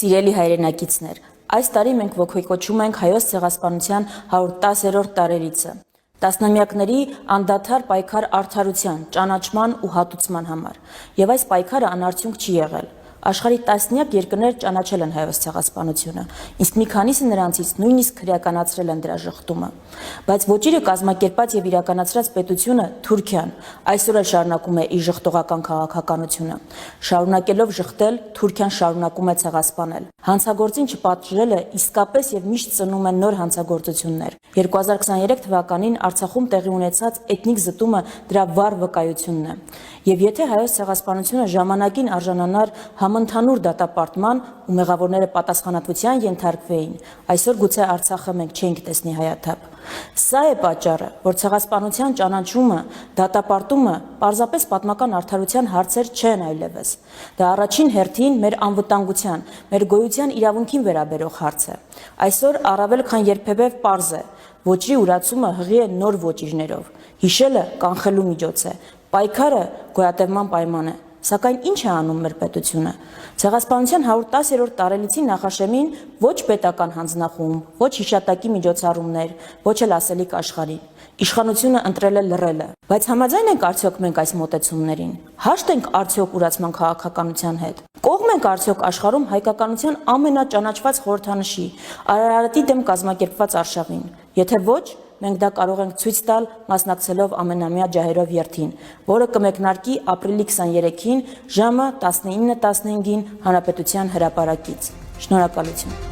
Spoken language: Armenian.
Սիրելի հայրենակիցներ, այս տարի մենք ոգեկոչում ենք Հայոց ցեղասպանության 110-րդ տարելիցը։ Տասնամյակների անդադար պայքար արդարության, ճանաչման ու հատուցման համար։ Եվ այս պայքարը անարդյունք չի եղել։ Աշխարհի տասնյակ երկրներ ճանաչել են Հայոց ցեղասպանությունը, իսկ մի քանիսը նրանցից նույնիսկ քրեականացրել են դրա ժխտումը։ Բայց ոճիրը կազմակերպած եւ իրականացրած պետությունը Թուրքիան այսօր էլ շարունակում է իր ժխտողական քաղաքականությունը։ Շարունակելով ժխտել, Թուրքիան շարունակում է ցեղասպանել։ Հանցագործին չպատժելը իսկապես եւ միշտ ծնում է նոր հանցագործություններ։ 2023 թվականին Արցախում տեղի ունեցած էթնիկ զտումը դրա վառ վկայությունն է։ Եվ եթե Հայոց ցեղասպանությունը ժամանակին արժանանար համընդհանուր դատապարտման ու մեղավորները պատասխանատվության ենթարկվեին, այսօր գուցե Արցախը մենք չէինք տեսնի հայաթափ։ Սա է պատճառը, որ ցեղասպանության ճանաչումը, դատապարտումը պարզապես պատմական արդարության հարցեր չեն այլևս։ Դա առաջին հերթին մեր անվտանգության, մեր գոյության իրավունքին վերաբերող հարց է։ Այսօր առավել քան երբևէ պարզ է, ոճի ուրացումը հղի է նոր ոճիրներով։ Հիշելը կանխելու միջոց է, պայքարը գոյատևման պայման է։ Սակայն ինչ է անում մեր պետությունը։ Ցեղասպանության 110-րդ տարելիցի նախաշեմին ոչ պետական հանձնախումբ, ոչ հիշատակի միջոցառումներ, ոչ էլ ասելիք աշխարհին։ Իշխանությունը ընտրել է լռելը։ Բայց համաձայն ենք արդյոք մենք այս մոտեցումներին։ Հաշտ ենք արդյոք ուրացման քաղաքականության հետ։ Կողմ ենք արդյոք աշխարհում հայկականության ամենաճանաչված խորհրդանշի՝ Արարատի դեմ կազմակերպված արշավին։ Եթե ոչ, մենք դա կարող ենք ցույց տալ մասնակցելով ամենամյա ջահերով երթին, որը կմեկնարկի ապրիլի 23-ին ժամը 19:15-ին Հանրապետության հրապարակից։ Շնորհակալություն։